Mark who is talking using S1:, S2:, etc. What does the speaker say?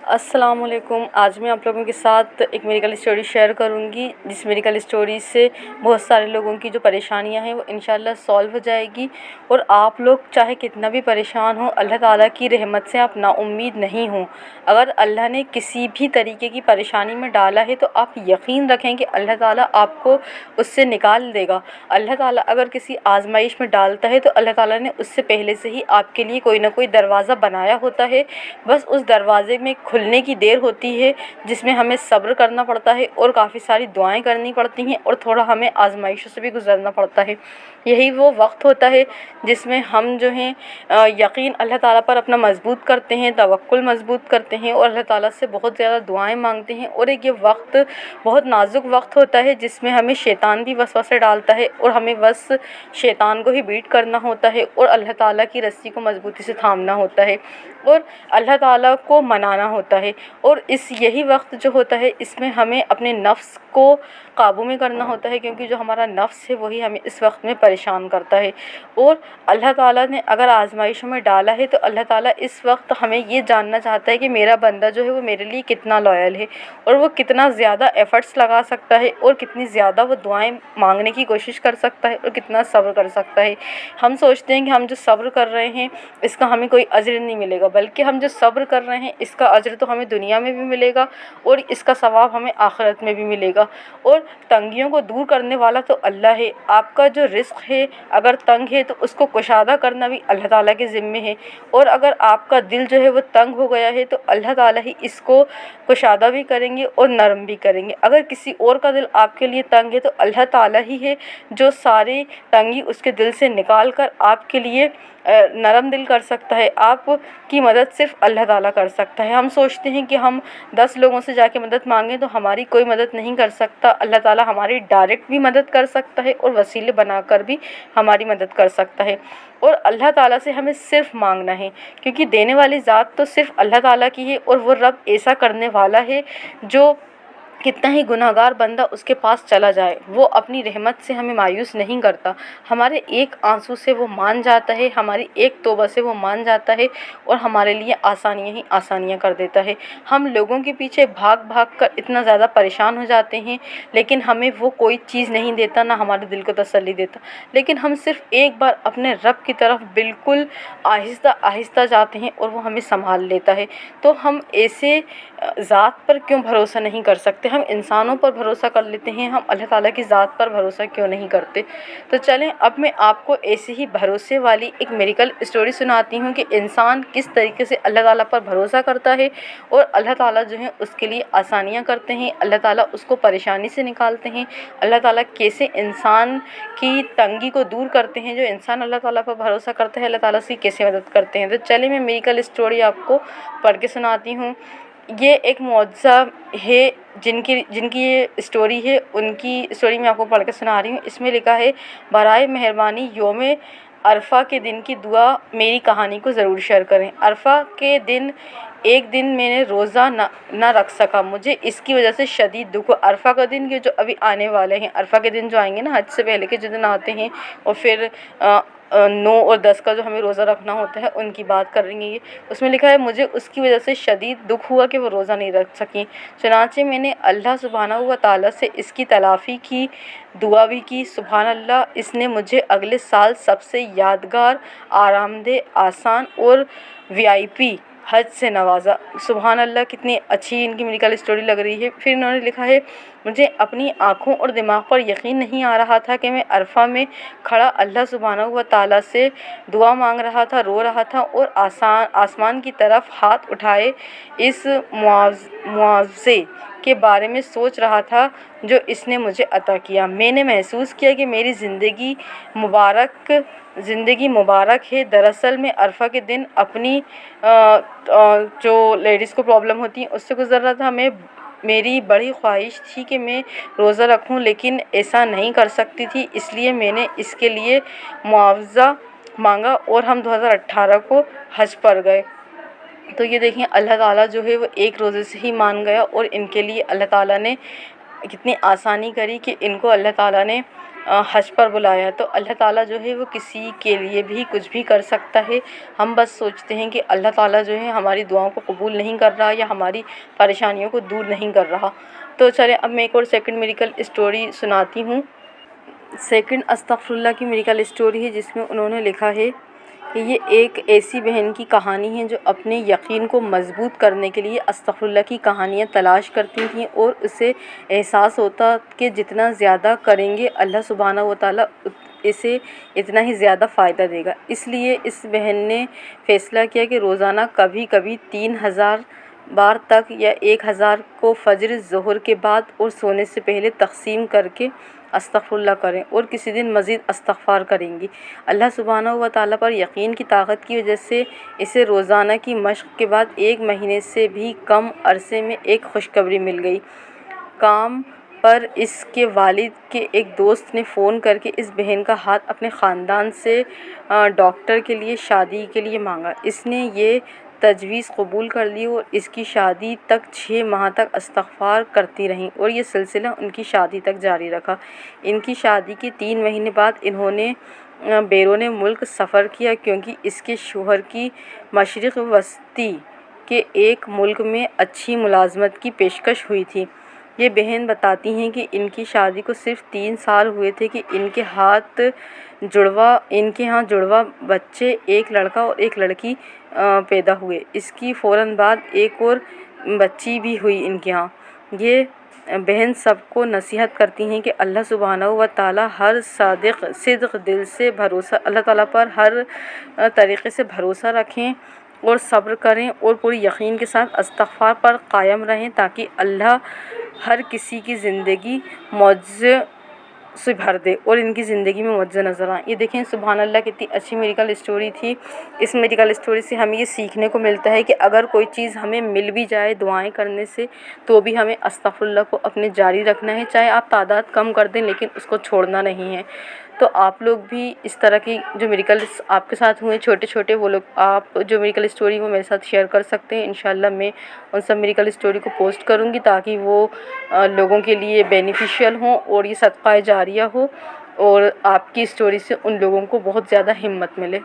S1: السلام علیکم۔ آج میں آپ لوگوں کے ساتھ ایک میڈیکل اسٹوری شیئر کروں گی، جس میڈیکل اسٹوری سے بہت سارے لوگوں کی جو پریشانیاں ہیں وہ انشاءاللہ سولو ہو جائے گی، اور آپ لوگ چاہے کتنا بھی پریشان ہوں، اللہ تعالیٰ کی رحمت سے آپ نا امید نہیں ہوں۔ اگر اللہ نے کسی بھی طریقے کی پریشانی میں ڈالا ہے تو آپ یقین رکھیں کہ اللہ تعالیٰ آپ کو اس سے نکال دے گا۔ اللہ تعالیٰ اگر کسی آزمائش میں ڈالتا ہے تو اللہ تعالیٰ نے اس سے پہلے سے ہی آپ کے لیے کوئی نہ کوئی دروازہ بنایا ہوتا ہے، بس اس دروازے میں کھلنے کی دیر ہوتی ہے، جس میں ہمیں صبر کرنا پڑتا ہے اور کافی ساری دعائیں کرنی پڑتی ہیں، اور تھوڑا ہمیں آزمائشوں سے بھی گزرنا پڑتا ہے۔ یہی وہ وقت ہوتا ہے جس میں ہم جو ہیں یقین اللہ تعالیٰ پر اپنا مضبوط کرتے ہیں، توکل مضبوط کرتے ہیں اور اللہ تعالیٰ سے بہت زیادہ دعائیں مانگتے ہیں۔ اور ایک یہ وقت بہت نازک وقت ہوتا ہے جس میں ہمیں شیطان بھی وسوسے ڈالتا ہے، اور ہمیں بس شیطان کو ہی بیٹ کرنا ہوتا ہے اور اللہ تعالیٰ کی رسی کو مضبوطی سے تھامنا ہوتا ہے اور اللہ تعالیٰ کو منانا ہوتا ہے۔ اور یہی وقت جو ہوتا ہے اس میں ہمیں اپنے نفس کو قابو میں کرنا ہوتا ہے، کیونکہ جو ہمارا نفس ہے وہی ہمیں اس وقت میں پریشان کرتا ہے۔ اور اللہ تعالیٰ نے اگر آزمائشوں میں ڈالا ہے تو اللہ تعالیٰ اس وقت ہمیں یہ جاننا چاہتا ہے کہ میرا بندہ جو ہے وہ میرے لیے کتنا لائل ہے، اور وہ کتنا زیادہ ایفرٹس لگا سکتا ہے، اور کتنی زیادہ وہ دعائیں مانگنے کی کوشش کر سکتا ہے، اور کتنا صبر کر سکتا ہے۔ ہم سوچتے ہیں کہ ہم جو صبر کر رہے ہیں اس کا ہمیں کوئی اجر نہیں ملے گا، بلکہ ہم جو صبر کر رہے ہیں اس کا اجر تو ہمیں دنیا میں بھی ملے گا اور اس کا ثواب ہمیں آخرت میں بھی ملے گا۔ اور تنگیوں کو دور کرنے والا تو اللہ ہے۔ آپ کا جو رزق ہے اگر تنگ ہے تو اس کو کشادہ کرنا بھی اللہ تعالیٰ کے ذمے ہے، اور اگر آپ کا دل جو ہے وہ تنگ ہو گیا ہے تو اللہ تعالیٰ ہی اس کو کشادہ بھی کریں گے اور نرم بھی کریں گے۔ اگر کسی اور کا دل آپ کے لیے تنگ ہے تو اللہ تعالیٰ ہی ہے جو ساری تنگی اس کے دل سے نکال کر آپ کے لیے نرم دل کر سکتا ہے۔ آپ کی مدد صرف اللہ تعالیٰ کر سکتا ہے۔ ہم سوچتے ہیں کہ ہم 10 لوگوں سے جا کے مدد مانگیں تو ہماری کوئی مدد نہیں کر سکتا، اللہ تعالیٰ ہماری ڈائریکٹ بھی مدد کر سکتا ہے اور وسیلے بنا کر بھی ہماری مدد کر سکتا ہے۔ اور اللہ تعالیٰ سے ہمیں صرف مانگنا ہے، کیونکہ دینے والی ذات تو صرف اللہ تعالیٰ کی ہے، اور وہ رب ایسا کرنے والا ہے جو کتنا ہی گناہ گار بندہ اس کے پاس چلا جائے وہ اپنی رحمت سے ہمیں مایوس نہیں کرتا۔ ہمارے ایک آنسو سے وہ مان جاتا ہے، ہماری ایک توبہ سے وہ مان جاتا ہے، اور ہمارے لیے آسانیاں ہی آسانیاں کر دیتا ہے۔ ہم لوگوں کے پیچھے بھاگ بھاگ کر اتنا زیادہ پریشان ہو جاتے ہیں، لیکن ہمیں وہ کوئی چیز نہیں دیتا، نہ ہمارے دل کو تسلی دیتا، لیکن ہم صرف ایک بار اپنے رب کی طرف بالکل آہستہ آہستہ جاتے ہیں اور وہ ہمیں سنبھال لیتا ہے۔ تو ہم ایسے ذات پر کیوں بھروسہ نہیں کر سکتے؟ ہم انسانوں پر بھروسہ کر لیتے ہیں، ہم اللہ تعالیٰ کی ذات پر بھروسہ کیوں نہیں کرتے؟ تو چلیں اب میں آپ کو ایسی ہی بھروسے والی ایک میڈیکل اسٹوری سناتی ہوں کہ انسان کس طریقے سے اللہ تعالیٰ پر بھروسہ کرتا ہے اور اللہ تعالیٰ جو ہے اس کے لیے آسانیاں کرتے ہیں، اللہ تعالیٰ اس کو پریشانی سے نکالتے ہیں، اللہ تعالیٰ کیسے انسان کی تنگی کو دور کرتے ہیں۔ جو انسان اللہ تعالیٰ پر بھروسہ کرتا ہے اللہ تعالیٰ سے کیسے مدد کرتے ہیں۔ تو چلیں میں میڈیکل اسٹوری آپ کو پڑھ کے سناتی ہوں۔ یہ ایک معجزہ ہے جن کی یہ اسٹوری ہے، ان کی اسٹوری میں آپ کو پڑھ کے سنا رہی ہوں۔ اس میں لکھا ہے، برائے مہربانی یوم عرفہ کے دن کی دعا میری کہانی کو ضرور شیئر کریں۔ عرفہ کے دن ایک دن میں نے روزہ نہ رکھ سکا، مجھے اس کی وجہ سے شدید دکھ ہوا۔ عرفہ کا دن یہ جو ابھی آنے والے ہیں، عرفہ کے دن جو آئیں گے نا، حج سے پہلے کے جو دن آتے ہیں، اور پھر 9 اور 10 کا جو ہمیں روزہ رکھنا ہوتا ہے ان کی بات کر رہی ہیں یہ۔ اس میں لکھا ہے، مجھے اس کی وجہ سے شدید دکھ ہوا کہ وہ روزہ نہیں رکھ سکیں، چنانچہ میں نے اللہ سبحانہ و تعالیٰ سے اس کی تلافی کی دعا بھی کی۔ سبحان اللہ، اس نے مجھے اگلے سال سب سے یادگار، آرام دہ، آسان اور VIP حج سے نوازا۔ سبحان اللہ، کتنی اچھی ان کی میڈیکل اسٹوری لگ رہی ہے۔ پھر انہوں نے لکھا ہے، مجھے اپنی آنکھوں اور دماغ پر یقین نہیں آ رہا تھا کہ میں عرفہ میں کھڑا اللہ سبحانہ و تعالیٰ سے دعا مانگ رہا تھا، رو رہا تھا اور آسمان کی طرف ہاتھ اٹھائے اس معاوضے کے بارے میں سوچ رہا تھا جو اس نے مجھے عطا کیا۔ میں نے محسوس کیا کہ میری زندگی مبارک ہے۔ دراصل میں عرفہ کے دن اپنی جو لیڈیز کو پرابلم ہوتی ہیں اس سے گزر رہا تھا۔ میری بڑی خواہش تھی کہ میں روزہ رکھوں، لیکن ایسا نہیں کر سکتی تھی، اس لیے میں نے اس کے لیے معاوضہ مانگا اور ہم 2018 کو حج پر گئے۔ تو یہ دیکھیں، اللہ تعالیٰ جو ہے وہ ایک روزے سے ہی مان گیا، اور ان کے لیے اللہ تعالیٰ نے کتنی آسانی کری کہ ان کو اللہ تعالیٰ نے حج پر بلایا، تو اللہ تعالیٰ جو ہے وہ کسی کے لیے بھی کچھ بھی کر سکتا ہے۔ ہم بس سوچتے ہیں کہ اللہ تعالیٰ جو ہے ہماری دعاؤں کو قبول نہیں کر رہا یا ہماری پریشانیوں کو دور نہیں کر رہا۔ تو چلیں اب میں ایک اور سیکنڈ میریکل اسٹوری سناتی ہوں۔ سیکنڈ استغفر اللہ کی میریکل اسٹوری ہے، جس میں انہوں نے لکھا ہے کہ یہ ایک ایسی بہن کی کہانی ہے جو اپنے یقین کو مضبوط کرنے کے لیے استغفر اللہ کی کہانیاں تلاش کرتی تھیں، اور اسے احساس ہوتا کہ جتنا زیادہ کریں گے اللہ سبحانہ و تعالیٰ اسے اتنا ہی زیادہ فائدہ دے گا۔ اس لیے اس بہن نے فیصلہ کیا کہ روزانہ کبھی کبھی 3000 بار تک یا 1000 کو فجر، ظہر کے بعد اور سونے سے پہلے تقسیم کر کے استغفر اللہ کریں، اور کسی دن مزید استغفار کریں گی۔ اللہ سبحانہ و تعالیٰ پر یقین کی طاقت کی وجہ سے اسے روزانہ کی مشق کے بعد 1 مہینے سے بھی کم عرصے میں ایک خوشخبری مل گئی۔ کام پر اس کے والد کے ایک دوست نے فون کر کے اس بہن کا ہاتھ اپنے خاندان سے ڈاکٹر کے لیے شادی کے لیے مانگا۔ اس نے یہ تجویز قبول کر لی اور اس کی شادی تک 6 ماہ تک استغفار کرتی رہیں، اور یہ سلسلہ ان کی شادی تک جاری رکھا۔ ان کی شادی کے 3 مہینے بعد انہوں نے بیرون ملک سفر کیا، کیونکہ اس کے شوہر کی مشرق وسطی کے ایک ملک میں اچھی ملازمت کی پیشکش ہوئی تھی۔ یہ بہن بتاتی ہیں کہ ان کی شادی کو صرف 3 سال ہوئے تھے کہ ان کے ہاں جڑواں بچے، ایک لڑکا اور ایک لڑکی پیدا ہوئے۔ اس کی فوراً بعد ایک اور بچی بھی ہوئی ان کے ہاں۔ یہ بہن سب کو نصیحت کرتی ہیں کہ اللہ سبحانہ و تعالیٰ ہر صدق دل سے اللہ تعالیٰ پر ہر طریقے سے بھروسہ رکھیں اور صبر کریں، اور پوری یقین کے ساتھ استغفار پر قائم رہیں، تاکہ اللہ ہر کسی کی زندگی معجزے سے بھر دے اور ان کی زندگی میں معجزے نظر آئیں۔ یہ دیکھیں سبحان اللہ کتنی اچھی میریکل اسٹوری تھی۔ اس میریکل اسٹوری سے ہمیں یہ سیکھنے کو ملتا ہے کہ اگر کوئی چیز ہمیں مل بھی جائے دعائیں کرنے سے، تو بھی ہمیں استغفر اللہ کو اپنے جاری رکھنا ہے، چاہے آپ تعداد کم کر دیں لیکن اس کو چھوڑنا نہیں ہے۔ تو آپ لوگ بھی اس طرح کی جو میریکلس آپ کے ساتھ ہوئے چھوٹے چھوٹے، وہ لوگ آپ جو میریکل اسٹوری وہ میرے ساتھ شیئر کر سکتے ہیں۔ انشاءاللہ میں ان سب میریکل اسٹوری کو پوسٹ کروں گی، تاکہ وہ لوگوں کے لیے بینیفیشیل ہوں اور یہ صدقہ جاریہ ہو، اور آپ کی اسٹوری سے ان لوگوں کو بہت زیادہ ہمت ملے۔